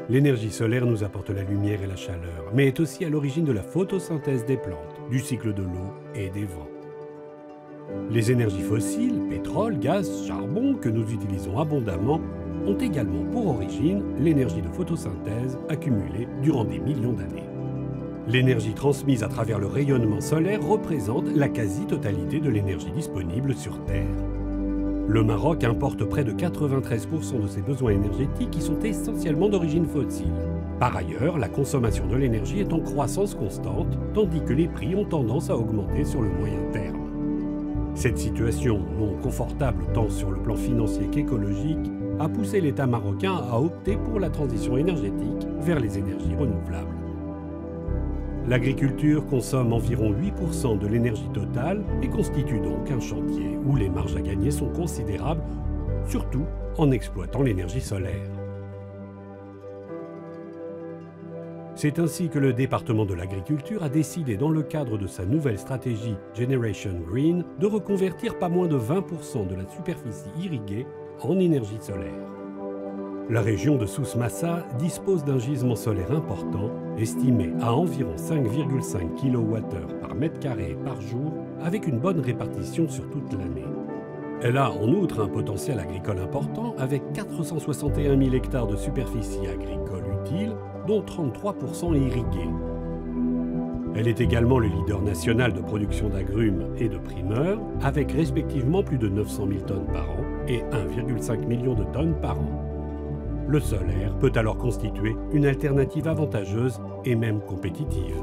L'énergie solaire nous apporte la lumière et la chaleur, mais est aussi à l'origine de la photosynthèse des plantes, du cycle de l'eau et des vents. Les énergies fossiles, pétrole, gaz, charbon, que nous utilisons abondamment, ont également pour origine l'énergie de photosynthèse accumulée durant des millions d'années. L'énergie transmise à travers le rayonnement solaire représente la quasi-totalité de l'énergie disponible sur Terre. Le Maroc importe près de 93% de ses besoins énergétiques qui sont essentiellement d'origine fossile. Par ailleurs, la consommation de l'énergie est en croissance constante, tandis que les prix ont tendance à augmenter sur le moyen terme. Cette situation, non confortable tant sur le plan financier qu'écologique, a poussé l'État marocain à opter pour la transition énergétique vers les énergies renouvelables. L'agriculture consomme environ 8% de l'énergie totale et constitue donc un chantier où les marges à gagner sont considérables, surtout en exploitant l'énergie solaire. C'est ainsi que le département de l'agriculture a décidé, dans le cadre de sa nouvelle stratégie Generation Green, de reconvertir pas moins de 20% de la superficie irriguée en énergie solaire. La région de Souss Massa dispose d'un gisement solaire important, estimé à environ 5,5 kWh par mètre carré par jour, avec une bonne répartition sur toute l'année. Elle a en outre un potentiel agricole important, avec 461 000 hectares de superficie agricole utile, dont 33% irrigués. Elle est également le leader national de production d'agrumes et de primeurs, avec respectivement plus de 900 000 tonnes par an et 1,5 million de tonnes par an. Le solaire peut alors constituer une alternative avantageuse et même compétitive.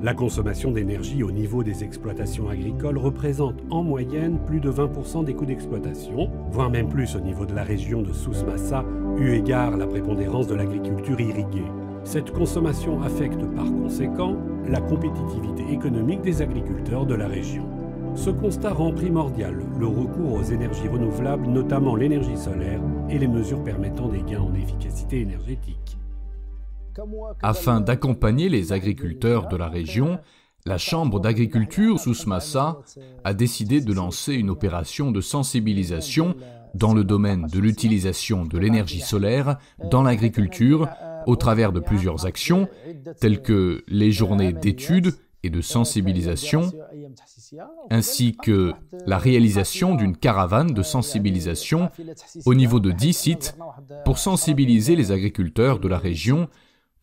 La consommation d'énergie au niveau des exploitations agricoles représente en moyenne plus de 20% des coûts d'exploitation, voire même plus au niveau de la région de Souss Massa, eu égard à la prépondérance de l'agriculture irriguée. Cette consommation affecte par conséquent la compétitivité économique des agriculteurs de la région. Ce constat rend primordial le recours aux énergies renouvelables, notamment l'énergie solaire, et les mesures permettant des gains en efficacité énergétique. Afin d'accompagner les agriculteurs de la région, la Chambre d'agriculture Souss Massa a décidé de lancer une opération de sensibilisation dans le domaine de l'utilisation de l'énergie solaire dans l'agriculture au travers de plusieurs actions, telles que les journées d'études et de sensibilisation, ainsi que la réalisation d'une caravane de sensibilisation au niveau de 10 sites pour sensibiliser les agriculteurs de la région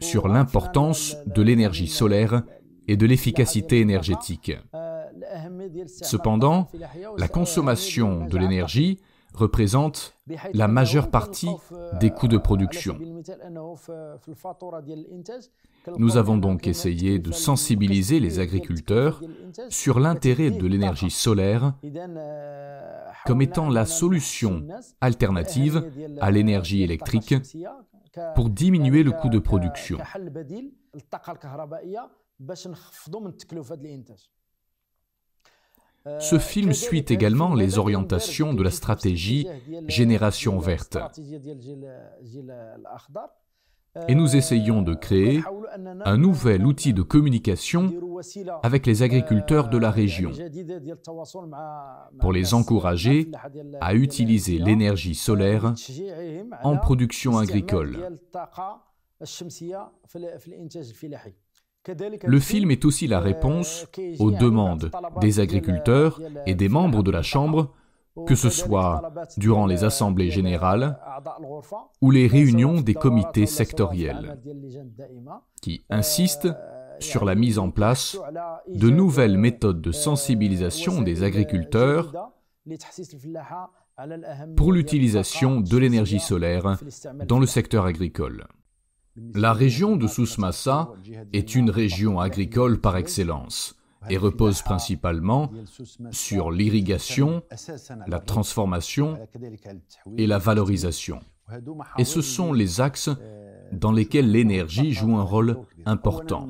sur l'importance de l'énergie solaire et de l'efficacité énergétique. Cependant, la consommation de l'énergie représente la majeure partie des coûts de production. Nous avons donc essayé de sensibiliser les agriculteurs sur l'intérêt de l'énergie solaire comme étant la solution alternative à l'énergie électrique pour diminuer le coût de production. Ce film suit également les orientations de la stratégie Génération verte. Et nous essayons de créer un nouvel outil de communication avec les agriculteurs de la région pour les encourager à utiliser l'énergie solaire en production agricole. Le film est aussi la réponse aux demandes des agriculteurs et des membres de la Chambre, que ce soit durant les assemblées générales ou les réunions des comités sectoriels, qui insistent sur la mise en place de nouvelles méthodes de sensibilisation des agriculteurs pour l'utilisation de l'énergie solaire dans le secteur agricole. La région de Souss Massa est une région agricole par excellence et repose principalement sur l'irrigation, la transformation et la valorisation. Et ce sont les axes dans lesquels l'énergie joue un rôle important.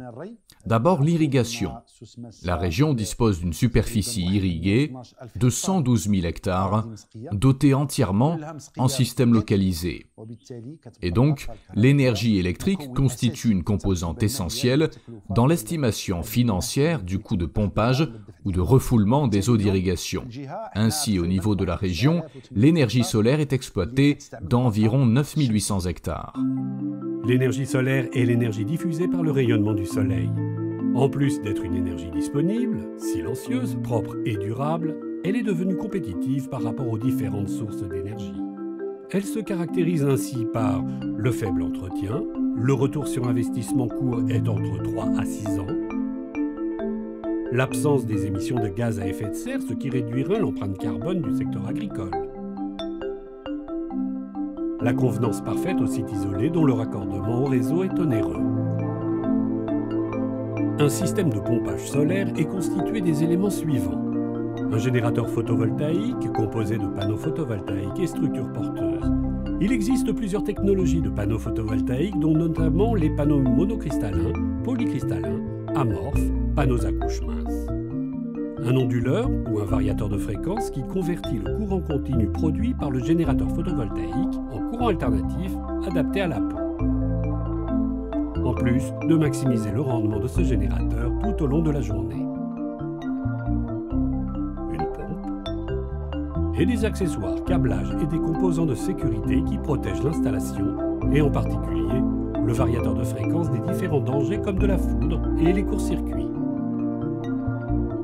D'abord, l'irrigation. La région dispose d'une superficie irriguée de 112 000 hectares, dotée entièrement en système localisé. Et donc, l'énergie électrique constitue une composante essentielle dans l'estimation financière du coût de pompage ou de refoulement des eaux d'irrigation. Ainsi, au niveau de la région, l'énergie solaire est exploitée d'environ 9 800 hectares. L'énergie solaire est l'énergie diffusée par le rayonnement du soleil. En plus d'être une énergie disponible, silencieuse, propre et durable, elle est devenue compétitive par rapport aux différentes sources d'énergie. Elle se caractérise ainsi par le faible entretien, le retour sur investissement court est entre 3 à 6 ans, l'absence des émissions de gaz à effet de serre, ce qui réduirait l'empreinte carbone du secteur agricole, la convenance parfaite aux sites isolés dont le raccordement au réseau est onéreux. Un système de pompage solaire est constitué des éléments suivants. Un générateur photovoltaïque composé de panneaux photovoltaïques et structures porteuses. Il existe plusieurs technologies de panneaux photovoltaïques, dont notamment les panneaux monocristallins, polycristallins, amorphes, panneaux à couche mince. Un onduleur ou un variateur de fréquence qui convertit le courant continu produit par le générateur photovoltaïque en courant alternatif adapté à la pompe. En plus de maximiser le rendement de ce générateur tout au long de la journée. Une pompe et des accessoires, câblages et des composants de sécurité qui protègent l'installation et en particulier le variateur de fréquence des différents dangers comme de la foudre et les courts-circuits.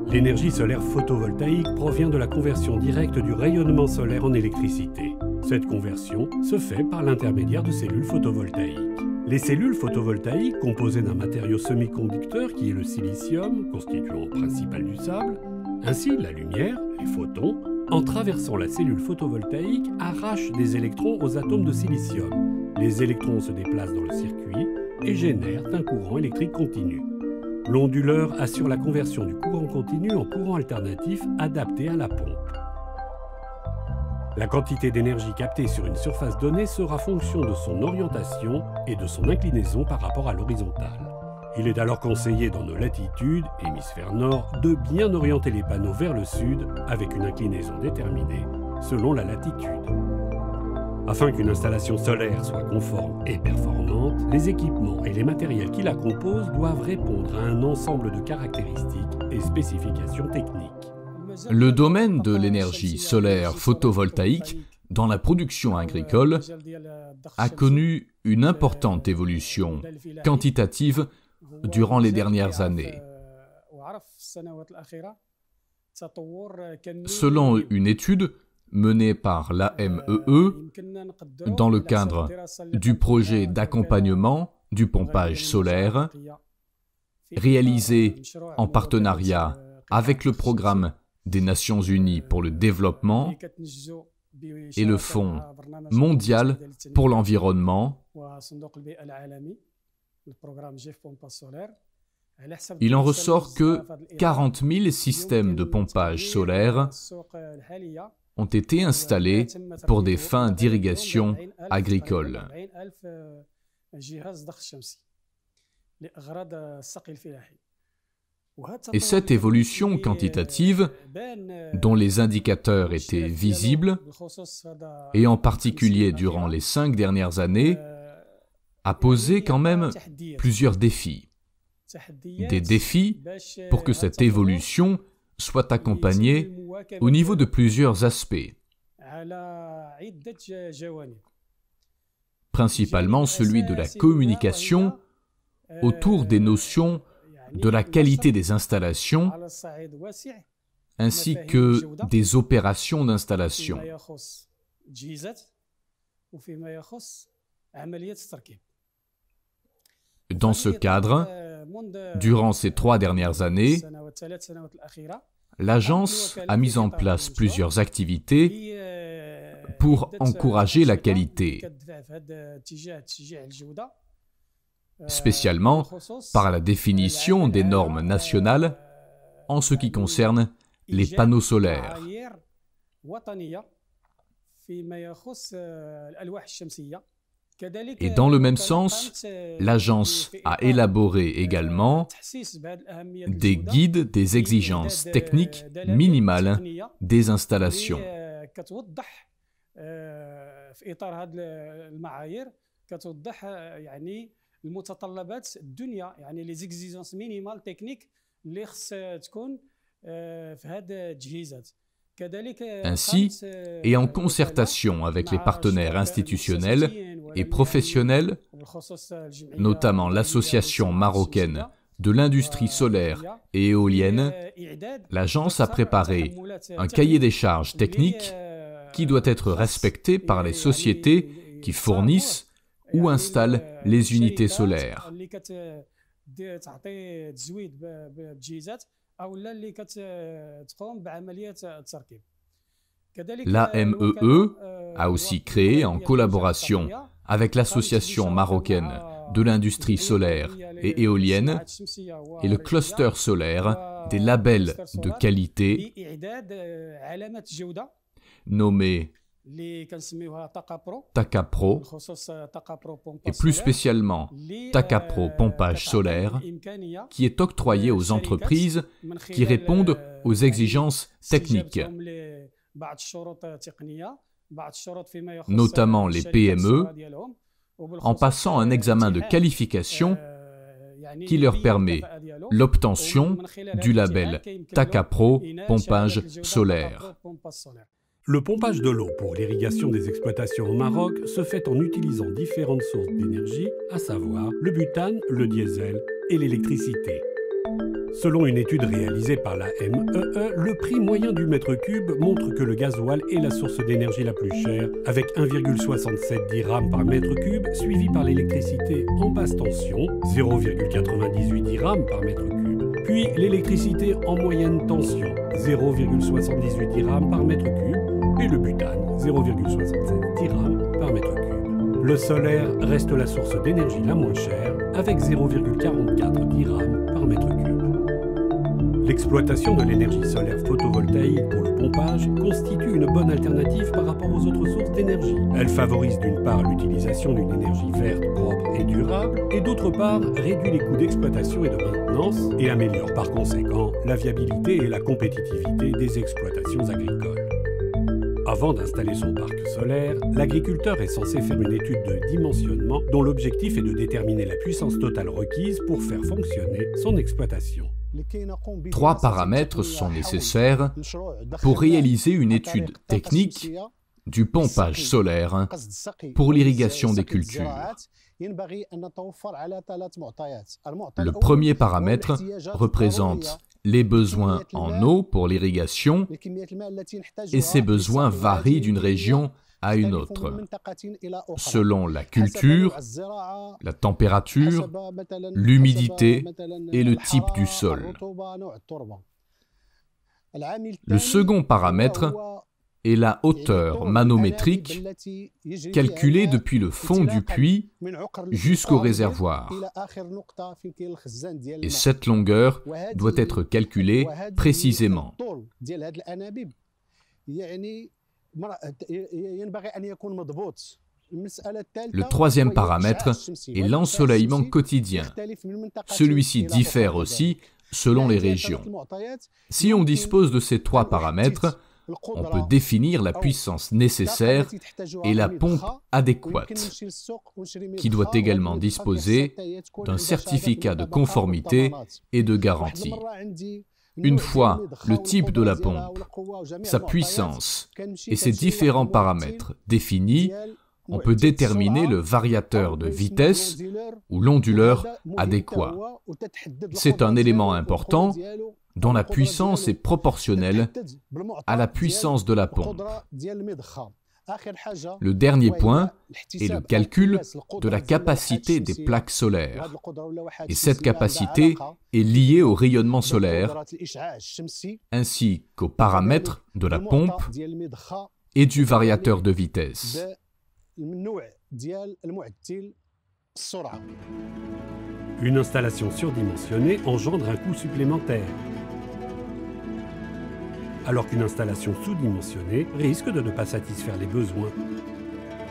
L'énergie solaire photovoltaïque provient de la conversion directe du rayonnement solaire en électricité. Cette conversion se fait par l'intermédiaire de cellules photovoltaïques. Les cellules photovoltaïques, composées d'un matériau semi-conducteur qui est le silicium, constituant principal du sable, ainsi la lumière, les photons, en traversant la cellule photovoltaïque, arrachent des électrons aux atomes de silicium. Les électrons se déplacent dans le circuit et génèrent un courant électrique continu. L'onduleur assure la conversion du courant continu en courant alternatif adapté à la pompe. La quantité d'énergie captée sur une surface donnée sera fonction de son orientation et de son inclinaison par rapport à l'horizontale. Il est alors conseillé dans nos latitudes, hémisphère nord, de bien orienter les panneaux vers le sud avec une inclinaison déterminée selon la latitude. Afin qu'une installation solaire soit conforme et performante, les équipements et les matériels qui la composent doivent répondre à un ensemble de caractéristiques et spécifications techniques. Le domaine de l'énergie solaire photovoltaïque dans la production agricole a connu une importante évolution quantitative durant les dernières années. Selon une étude menée par l'AMEE dans le cadre du projet d'accompagnement du pompage solaire, réalisé en partenariat avec le programme des Nations Unies pour le développement et le Fonds mondial pour l'environnement, il en ressort que 40 000 systèmes de pompage solaire ont été installés pour des fins d'irrigation agricole. Et cette évolution quantitative, dont les indicateurs étaient visibles, et en particulier durant les 5 dernières années, a posé quand même plusieurs défis. Des défis pour que cette évolution soit accompagnée au niveau de plusieurs aspects. Principalement celui de la communication autour des notions de la qualité des installations ainsi que des opérations d'installation. Dans ce cadre, durant ces 3 dernières années, l'agence a mis en place plusieurs activités pour encourager la qualité, spécialement par la définition des normes nationales en ce qui concerne les panneaux solaires. Et dans le même sens, l'agence a élaboré également des guides des exigences techniques minimales des installations. Ainsi, et en concertation avec les partenaires institutionnels et professionnels, notamment l'Association marocaine de l'industrie solaire et éolienne, l'agence a préparé un cahier des charges techniques qui doit être respecté par les sociétés qui fournissent ou installent les unités solaires. L'AMEE a aussi créé, en collaboration avec l'Association marocaine de l'industrie solaire et éolienne et le cluster solaire, des labels de qualité nommés TACAPRO et plus spécialement TACAPRO Pompage solaire, qui est octroyé aux entreprises qui répondent aux exigences techniques, notamment les PME, en passant un examen de qualification qui leur permet l'obtention du label TACAPRO Pompage solaire. Le pompage de l'eau pour l'irrigation des exploitations au Maroc se fait en utilisant différentes sources d'énergie, à savoir le butane, le diesel et l'électricité. Selon une étude réalisée par la MEE, le prix moyen du mètre cube montre que le gasoil est la source d'énergie la plus chère, avec 1,67 dirhams par mètre cube, suivi par l'électricité en basse tension, 0,98 dirhams par mètre cube, puis l'électricité en moyenne tension, 0,78 dirhams par mètre cube, et le butane, 0,67 dirhams par mètre cube. Le solaire reste la source d'énergie la moins chère, avec 0,44 dirhams par mètre cube. L'exploitation de l'énergie solaire photovoltaïque pour le pompage constitue une bonne alternative par rapport aux autres sources d'énergie. Elle favorise d'une part l'utilisation d'une énergie verte, propre et durable, et d'autre part réduit les coûts d'exploitation et de maintenance, et améliore par conséquent la viabilité et la compétitivité des exploitations agricoles. Avant d'installer son parc solaire, l'agriculteur est censé faire une étude de dimensionnement dont l'objectif est de déterminer la puissance totale requise pour faire fonctionner son exploitation. 3 paramètres sont nécessaires pour réaliser une étude technique du pompage solaire pour l'irrigation des cultures. Le premier paramètre représente les besoins en eau pour l'irrigation et ces besoins varient d'une région à une autre, selon la culture, la température, l'humidité et le type du sol. Le second paramètre est la hauteur manométrique calculée depuis le fond du puits jusqu'au réservoir. Et cette longueur doit être calculée précisément. Le troisième paramètre est l'ensoleillement quotidien. Celui-ci diffère aussi selon les régions. Si on dispose de ces 3 paramètres, on peut définir la puissance nécessaire et la pompe adéquate, qui doit également disposer d'un certificat de conformité et de garantie. Une fois le type de la pompe, sa puissance et ses différents paramètres définis, on peut déterminer le variateur de vitesse ou l'onduleur adéquat. C'est un élément important dont la puissance est proportionnelle à la puissance de la pompe. Le dernier point est le calcul de la capacité des plaques solaires. Et cette capacité est liée au rayonnement solaire, ainsi qu'aux paramètres de la pompe et du variateur de vitesse. Une installation surdimensionnée engendre un coût supplémentaire, alors qu'une installation sous-dimensionnée risque de ne pas satisfaire les besoins.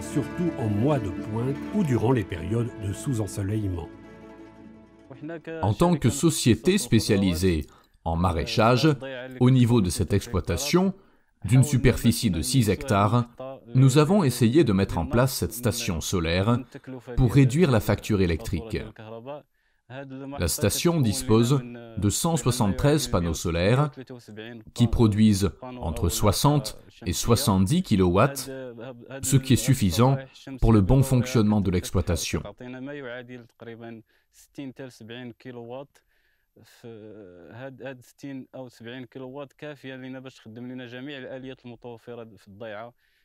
surtout en mois de pointe ou durant les périodes de sous-ensoleillement. En tant que société spécialisée en maraîchage, au niveau de cette exploitation, d'une superficie de 6 hectares, nous avons essayé de mettre en place cette station solaire pour réduire la facture électrique. La station dispose de 173 panneaux solaires qui produisent entre 60 et 70 kW, ce qui est suffisant pour le bon fonctionnement de l'exploitation.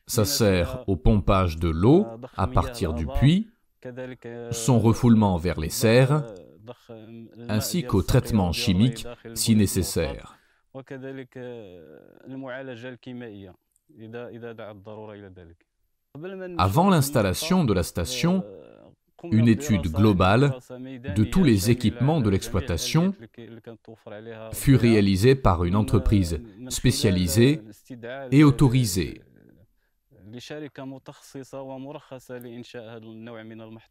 Ça sert au pompage de l'eau à partir du puits, son refoulement vers les serres, ainsi qu'au traitement chimique si nécessaire. Avant l'installation de la station, une étude globale de tous les équipements de l'exploitation fut réalisée par une entreprise spécialisée et autorisée.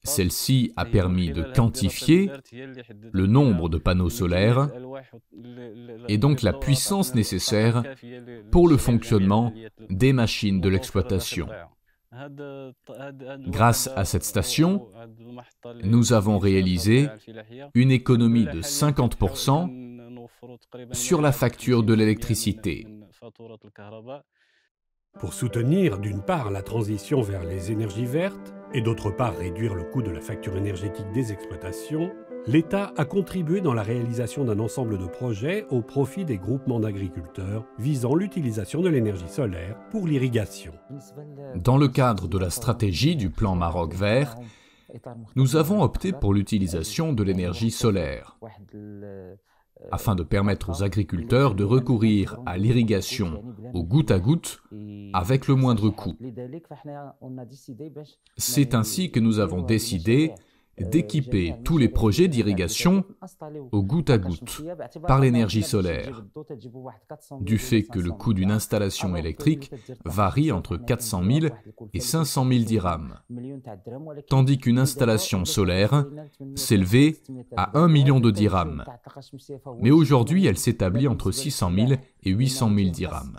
Celle-ci a permis de quantifier le nombre de panneaux solaires et donc la puissance nécessaire pour le fonctionnement des machines de l'exploitation. Grâce à cette station, nous avons réalisé une économie de 50% sur la facture de l'électricité. Pour soutenir d'une part la transition vers les énergies vertes et d'autre part réduire le coût de la facture énergétique des exploitations, l'État a contribué dans la réalisation d'un ensemble de projets au profit des groupements d'agriculteurs visant l'utilisation de l'énergie solaire pour l'irrigation. Dans le cadre de la stratégie du plan Maroc vert, nous avons opté pour l'utilisation de l'énergie solaire, afin de permettre aux agriculteurs de recourir à l'irrigation au goutte à goutte avec le moindre coût. C'est ainsi que nous avons décidé d'équiper tous les projets d'irrigation au goutte à goutte par l'énergie solaire, du fait que le coût d'une installation électrique varie entre 400 000 et 500 000 dirhams, tandis qu'une installation solaire s'élevait à 1 million de dirhams. Mais aujourd'hui, elle s'établit entre 600 000 et 800 000 dirhams.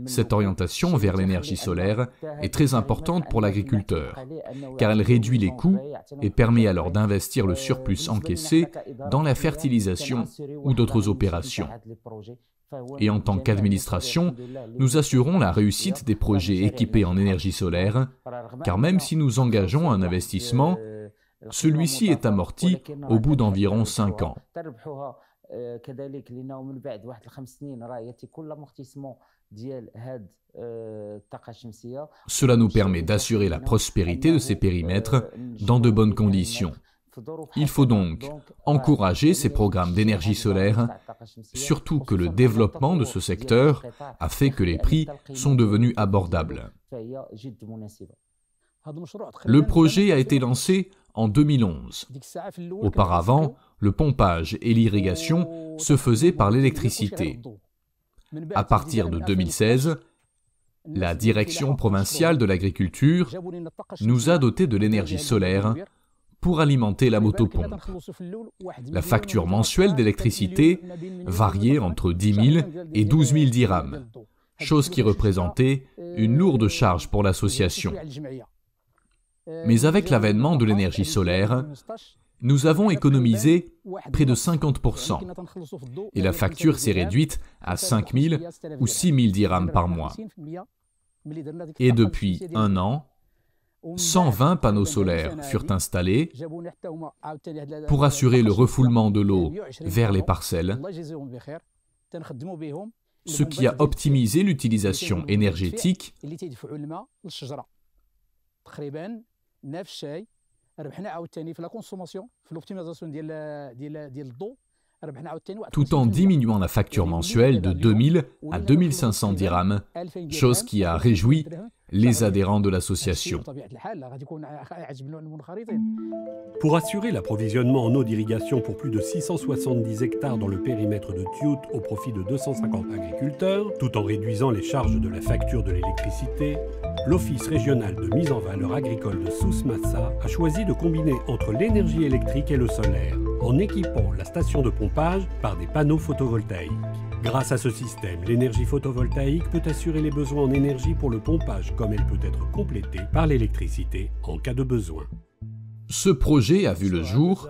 Cette orientation vers l'énergie solaire est très importante pour l'agriculteur, car elle réduit les coûts et permet alors d'investir le surplus encaissé dans la fertilisation ou d'autres opérations. Et en tant qu'administration, nous assurons la réussite des projets équipés en énergie solaire, car même si nous engageons un investissement, celui-ci est amorti au bout d'environ 5 ans. Cela nous permet d'assurer la prospérité de ces périmètres dans de bonnes conditions. Il faut donc encourager ces programmes d'énergie solaire, surtout que le développement de ce secteur a fait que les prix sont devenus abordables. Le projet a été lancé en 2011. Auparavant, le pompage et l'irrigation se faisaient par l'électricité. À partir de 2016, la Direction provinciale de l'agriculture nous a doté de l'énergie solaire pour alimenter la motopompe. La facture mensuelle d'électricité variait entre 10 000 et 12 000 dirhams, chose qui représentait une lourde charge pour l'association. Mais avec l'avènement de l'énergie solaire, nous avons économisé près de 50% et la facture s'est réduite à 5 000 ou 6 000 dirhams par mois. Et depuis 1 an, 120 panneaux solaires furent installés pour assurer le refoulement de l'eau vers les parcelles, ce qui a optimisé l'utilisation énergétique tout en diminuant la facture mensuelle de 2000 à 2500 dirhams, chose qui a réjoui les adhérents de l'association. Pour assurer l'approvisionnement en eau d'irrigation pour plus de 670 hectares dans le périmètre de Tiout au profit de 250 agriculteurs, tout en réduisant les charges de la facture de l'électricité, l'Office régional de mise en valeur agricole de Souss-Massa a choisi de combiner entre l'énergie électrique et le solaire, en équipant la station de pompage par des panneaux photovoltaïques. Grâce à ce système, l'énergie photovoltaïque peut assurer les besoins en énergie pour le pompage, comme elle peut être complétée par l'électricité en cas de besoin. Ce projet a vu le jour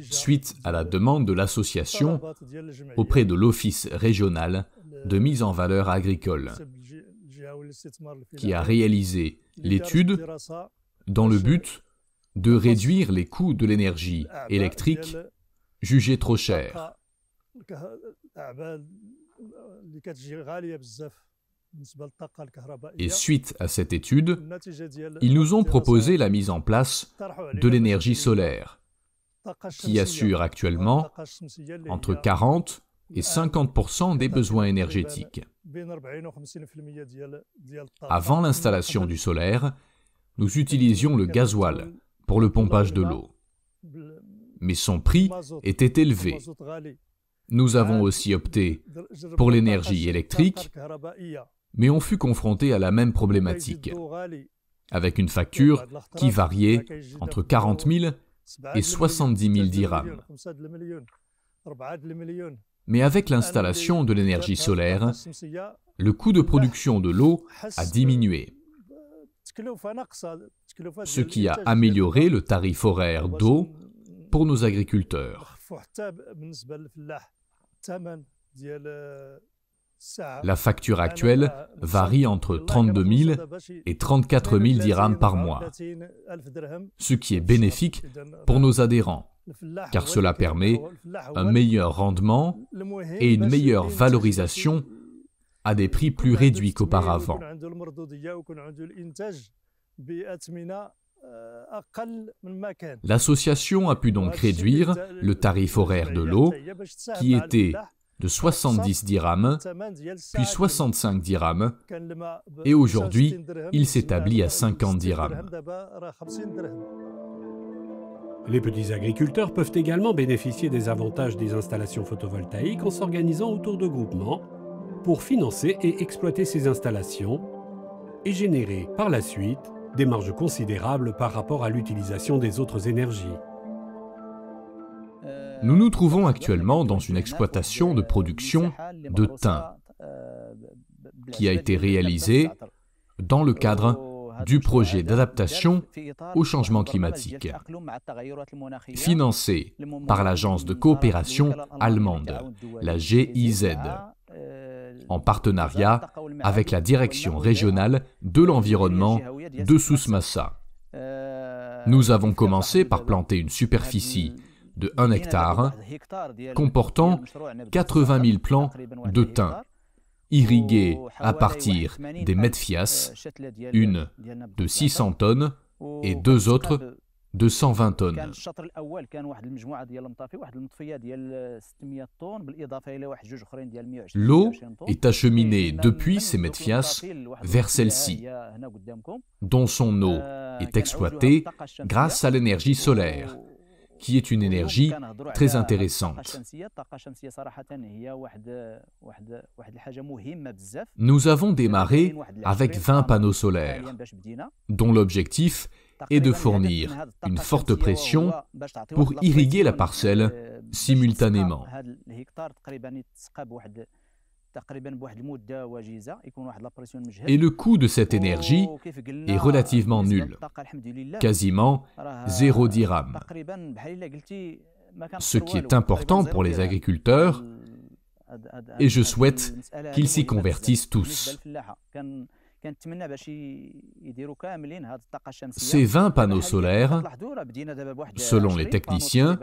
suite à la demande de l'association auprès de l'Office régional de mise en valeur agricole, qui a réalisé l'étude dans le but de réduire les coûts de l'énergie électrique jugés trop chers. Et suite à cette étude, ils nous ont proposé la mise en place de l'énergie solaire, qui assure actuellement entre 40 et 50% des besoins énergétiques. Avant l'installation du solaire, nous utilisions le gasoil pour le pompage de l'eau. Mais son prix était élevé. Nous avons aussi opté pour l'énergie électrique, mais on fut confronté à la même problématique, avec une facture qui variait entre 40 000 et 70 000 dirhams. Mais avec l'installation de l'énergie solaire, le coût de production de l'eau a diminué, ce qui a amélioré le tarif horaire d'eau pour nos agriculteurs. La facture actuelle varie entre 32 000 et 34 000 dirhams par mois, ce qui est bénéfique pour nos adhérents, car cela permet un meilleur rendement et une meilleure valorisation à des prix plus réduits qu'auparavant. L'association a pu donc réduire le tarif horaire de l'eau, qui était de 70 dirhams, puis 65 dirhams, et aujourd'hui, il s'établit à 50 dirhams. Les petits agriculteurs peuvent également bénéficier des avantages des installations photovoltaïques en s'organisant autour de groupements pour financer et exploiter ces installations et générer par la suite des marges considérables par rapport à l'utilisation des autres énergies. Nous nous trouvons actuellement dans une exploitation de production de thym qui a été réalisée dans le cadre du projet d'adaptation au changement climatique, financé par l'agence de coopération allemande, la GIZ, en partenariat avec la direction régionale de l'environnement de Souss-Massa. Nous avons commencé par planter une superficie de 1 hectare, comportant 80 000 plants de thym, irrigués à partir des medfias, une de 600 tonnes et deux autres de 120 tonnes. L'eau est acheminée depuis ces medfias vers celle-ci, dont son eau est exploitée grâce à l'énergie solaire, qui est une énergie très intéressante. Nous avons démarré avec 20 panneaux solaires, dont l'objectif est de fournir une forte pression pour irriguer la parcelle simultanément. Et le coût de cette énergie est relativement nul, quasiment 0 dirham. Ce qui est important pour les agriculteurs, et je souhaite qu'ils s'y convertissent tous. Ces 20 panneaux solaires, selon les techniciens,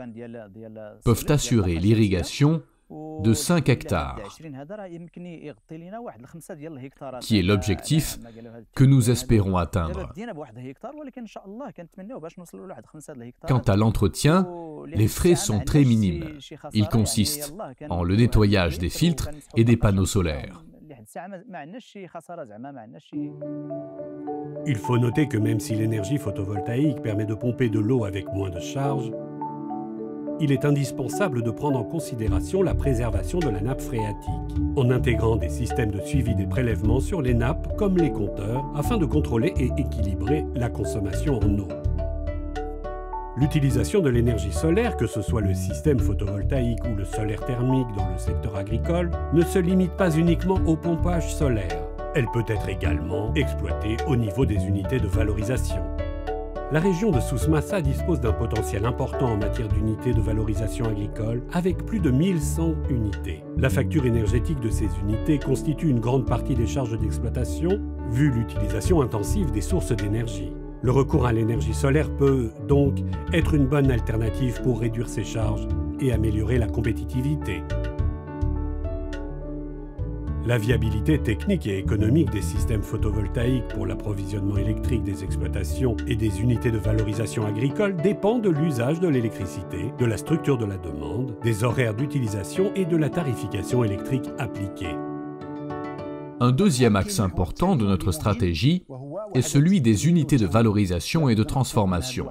peuvent assurer l'irrigation de 5 hectares, qui est l'objectif que nous espérons atteindre. Quant à l'entretien, les frais sont très minimes. Ils consistent en le nettoyage des filtres et des panneaux solaires. Il faut noter que même si l'énergie photovoltaïque permet de pomper de l'eau avec moins de charge, il est indispensable de prendre en considération la préservation de la nappe phréatique, en intégrant des systèmes de suivi des prélèvements sur les nappes comme les compteurs, afin de contrôler et équilibrer la consommation en eau. L'utilisation de l'énergie solaire, que ce soit le système photovoltaïque ou le solaire thermique dans le secteur agricole, ne se limite pas uniquement au pompage solaire. Elle peut être également exploitée au niveau des unités de valorisation. La région de Souss Massa dispose d'un potentiel important en matière d'unités de valorisation agricole, avec plus de 1100 unités. La facture énergétique de ces unités constitue une grande partie des charges d'exploitation, vu l'utilisation intensive des sources d'énergie. Le recours à l'énergie solaire peut donc être une bonne alternative pour réduire ces charges et améliorer la compétitivité. La viabilité technique et économique des systèmes photovoltaïques pour l'approvisionnement électrique des exploitations et des unités de valorisation agricole dépend de l'usage de l'électricité, de la structure de la demande, des horaires d'utilisation et de la tarification électrique appliquée. Un deuxième axe important de notre stratégie est celui des unités de valorisation et de transformation.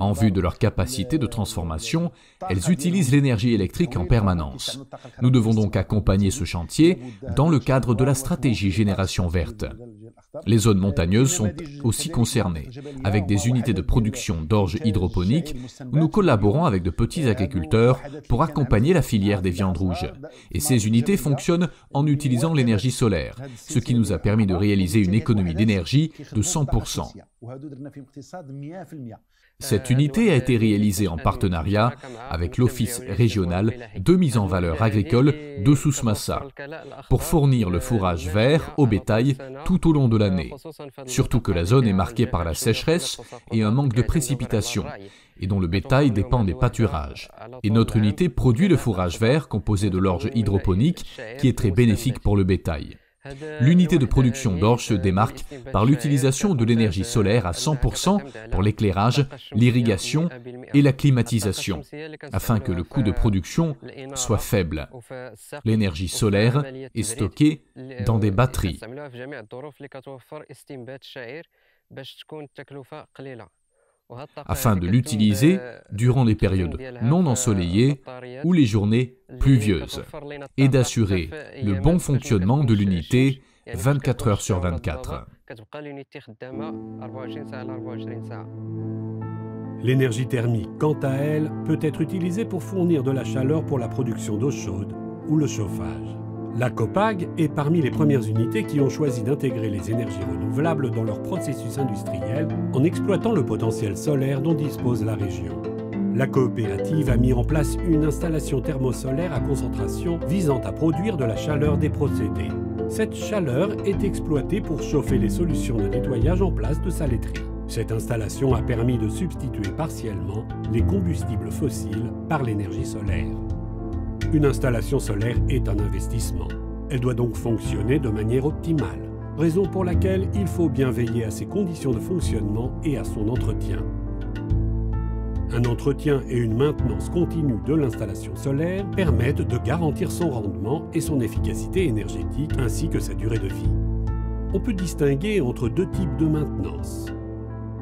En vue de leur capacité de transformation, elles utilisent l'énergie électrique en permanence. Nous devons donc accompagner ce chantier dans le cadre de la stratégie Génération Verte. Les zones montagneuses sont aussi concernées, avec des unités de production d'orge hydroponique où nous collaborons avec de petits agriculteurs pour accompagner la filière des viandes rouges. Et ces unités fonctionnent en utilisant l'énergie solaire, ce qui nous a permis de réaliser une économie d'énergie de 100%. Cette unité a été réalisée en partenariat avec l'Office régional de mise en valeur agricole de Souss Massa pour fournir le fourrage vert au bétail tout au long de l'année. Surtout que la zone est marquée par la sécheresse et un manque de précipitations, et dont le bétail dépend des pâturages. Et notre unité produit le fourrage vert composé de l'orge hydroponique qui est très bénéfique pour le bétail. L'unité de production d'orge se démarque par l'utilisation de l'énergie solaire à 100% pour l'éclairage, l'irrigation et la climatisation, afin que le coût de production soit faible. L'énergie solaire est stockée dans des batteries. Afin de l'utiliser durant les périodes non ensoleillées ou les journées pluvieuses, et d'assurer le bon fonctionnement de l'unité 24 heures sur 24. L'énergie thermique, quant à elle, peut être utilisée pour fournir de la chaleur pour la production d'eau chaude ou le chauffage. La COPAG est parmi les premières unités qui ont choisi d'intégrer les énergies renouvelables dans leur processus industriel en exploitant le potentiel solaire dont dispose la région. La coopérative a mis en place une installation thermosolaire à concentration visant à produire de la chaleur des procédés. Cette chaleur est exploitée pour chauffer les solutions de nettoyage en place de sa laiterie. Cette installation a permis de substituer partiellement les combustibles fossiles par l'énergie solaire. Une installation solaire est un investissement. Elle doit donc fonctionner de manière optimale, raison pour laquelle il faut bien veiller à ses conditions de fonctionnement et à son entretien. Un entretien et une maintenance continue de l'installation solaire permettent de garantir son rendement et son efficacité énergétique ainsi que sa durée de vie. On peut distinguer entre deux types de maintenance.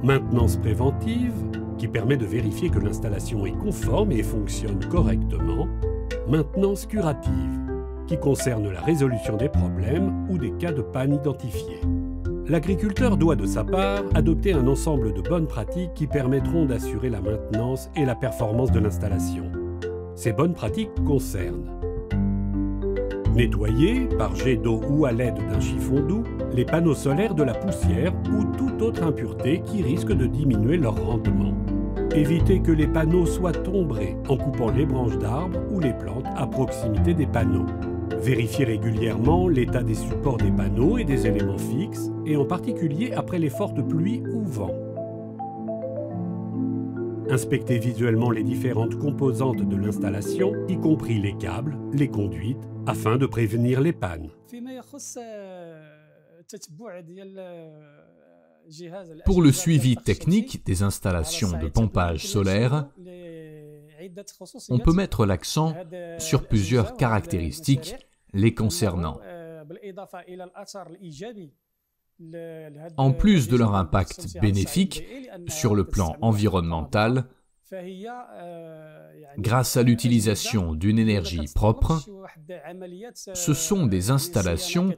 Maintenance préventive, qui permet de vérifier que l'installation est conforme et fonctionne correctement. Maintenance curative, qui concerne la résolution des problèmes ou des cas de panne identifiés. L'agriculteur doit de sa part adopter un ensemble de bonnes pratiques qui permettront d'assurer la maintenance et la performance de l'installation. Ces bonnes pratiques concernent nettoyer, par jet d'eau ou à l'aide d'un chiffon doux, les panneaux solaires de la poussière ou toute autre impureté qui risque de diminuer leur rendement. Éviter que les panneaux soient tombrés en coupant les branches d'arbres ou les plantes à proximité des panneaux. Vérifier régulièrement l'état des supports des panneaux et des éléments fixes, et en particulier après les fortes pluies ou vents. Inspecter visuellement les différentes composantes de l'installation, y compris les câbles, les conduites, afin de prévenir les pannes. Pour le suivi technique des installations de pompage solaire, on peut mettre l'accent sur plusieurs caractéristiques les concernant. En plus de leur impact bénéfique sur le plan environnemental, grâce à l'utilisation d'une énergie propre, ce sont des installations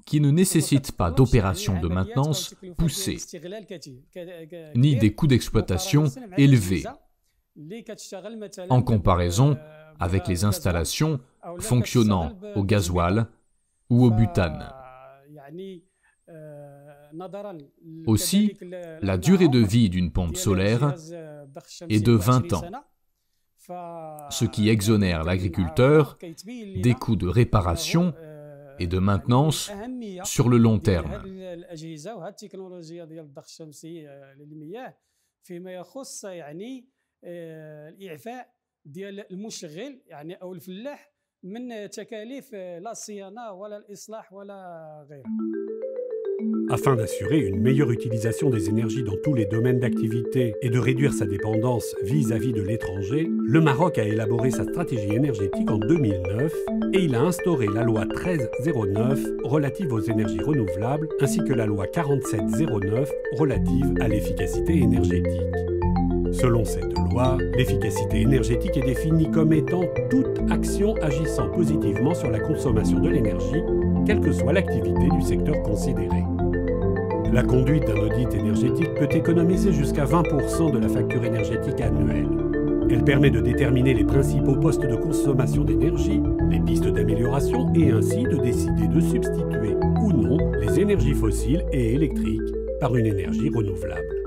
qui ne nécessitent pas d'opérations de maintenance poussées, ni des coûts d'exploitation élevés, en comparaison avec les installations fonctionnant au gasoil ou au butane. Aussi, la durée de vie d'une pompe solaire est de 20 ans, ce qui exonère l'agriculteur des coûts de réparation et de maintenance sur le long terme. Afin d'assurer une meilleure utilisation des énergies dans tous les domaines d'activité et de réduire sa dépendance vis-à-vis de l'étranger, le Maroc a élaboré sa stratégie énergétique en 2009 et il a instauré la loi 1309 relative aux énergies renouvelables ainsi que la loi 4709 relative à l'efficacité énergétique. Selon cette loi, l'efficacité énergétique est définie comme étant toute action agissant positivement sur la consommation de l'énergie, quelle que soit l'activité du secteur considéré. La conduite d'un audit énergétique peut économiser jusqu'à 20% de la facture énergétique annuelle. Elle permet de déterminer les principaux postes de consommation d'énergie, les pistes d'amélioration et ainsi de décider de substituer ou non les énergies fossiles et électriques par une énergie renouvelable.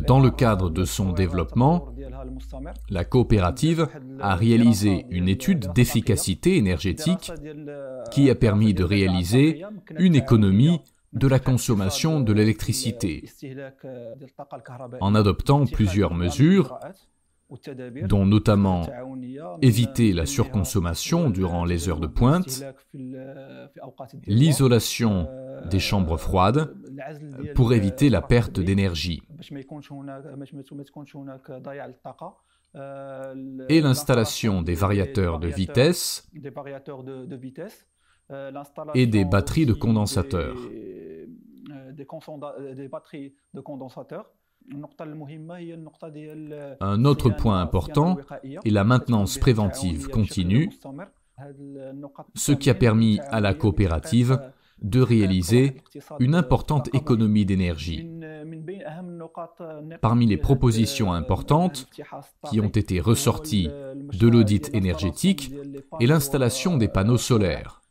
Dans le cadre de son développement, la coopérative a réalisé une étude d'efficacité énergétique qui a permis de réaliser une économie de la consommation de l'électricité, en adoptant plusieurs mesures, dont notamment éviter la surconsommation durant les heures de pointe, l'isolation des chambres froides pour éviter la perte d'énergie, et l'installation des variateurs de vitesse et des batteries de condensateurs. Un autre point important est la maintenance préventive continue, ce qui a permis à la coopérative de réaliser une importante économie d'énergie. Parmi les propositions importantes qui ont été ressorties de l'audit énergétique est l'installation des panneaux solaires,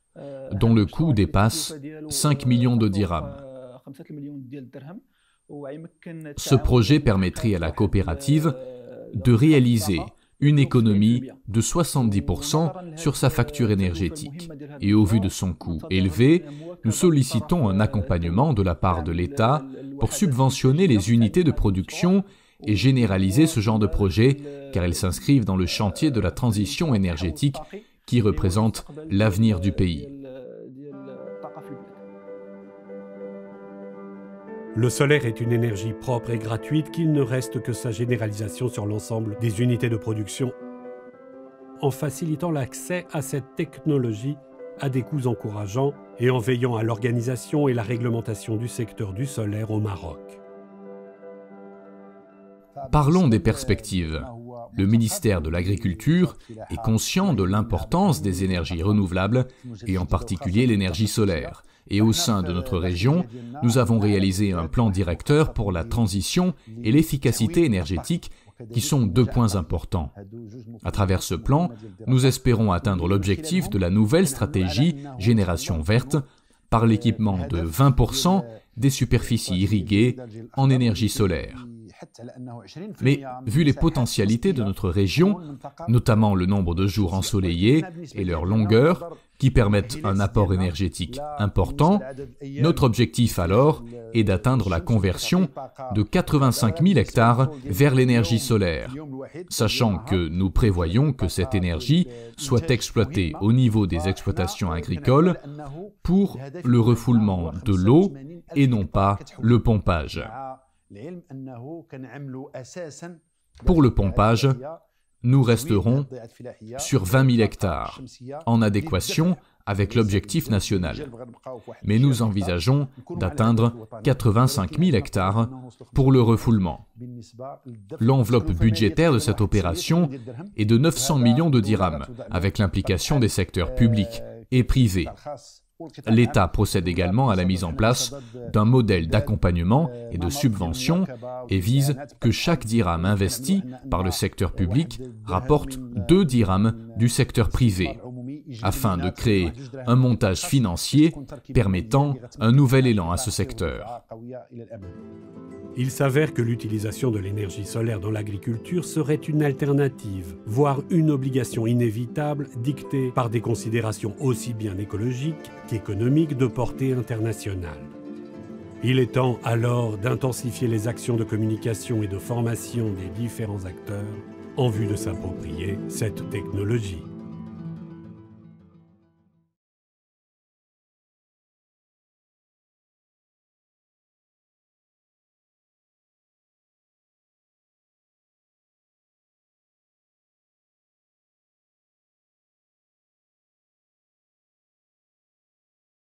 dont le coût dépasse 5 millions de dirhams. Ce projet permettrait à la coopérative de réaliser une économie de 70% sur sa facture énergétique. Et au vu de son coût élevé, nous sollicitons un accompagnement de la part de l'État pour subventionner les unités de production et généraliser ce genre de projet, car elles s'inscrivent dans le chantier de la transition énergétique qui représente l'avenir du pays. Le solaire est une énergie propre et gratuite qu'il ne reste que sa généralisation sur l'ensemble des unités de production en facilitant l'accès à cette technologie à des coûts encourageants et en veillant à l'organisation et la réglementation du secteur du solaire au Maroc. Parlons des perspectives. Le ministère de l'Agriculture est conscient de l'importance des énergies renouvelables et en particulier l'énergie solaire. Et au sein de notre région, nous avons réalisé un plan directeur pour la transition et l'efficacité énergétique qui sont deux points importants. À travers ce plan, nous espérons atteindre l'objectif de la nouvelle stratégie Génération verte par l'équipement de 20% des superficies irriguées en énergie solaire. Mais vu les potentialités de notre région, notamment le nombre de jours ensoleillés et leur longueur, qui permettent un apport énergétique important, notre objectif alors est d'atteindre la conversion de 85 000 hectares vers l'énergie solaire, sachant que nous prévoyons que cette énergie soit exploitée au niveau des exploitations agricoles pour le refoulement de l'eau et non pas le pompage. Pour le pompage, nous resterons sur 20 000 hectares, en adéquation avec l'objectif national. Mais nous envisageons d'atteindre 85 000 hectares pour le refoulement. L'enveloppe budgétaire de cette opération est de 900 millions de dirhams, avec l'implication des secteurs publics et privés. L'État procède également à la mise en place d'un modèle d'accompagnement et de subvention et vise que chaque dirham investi par le secteur public rapporte 2 dirhams du secteur privé, afin de créer un montage financier permettant un nouvel élan à ce secteur. Il s'avère que l'utilisation de l'énergie solaire dans l'agriculture serait une alternative, voire une obligation inévitable dictée par des considérations aussi bien écologiques qu'économiques de portée internationale. Il est temps alors d'intensifier les actions de communication et de formation des différents acteurs en vue de s'approprier cette technologie.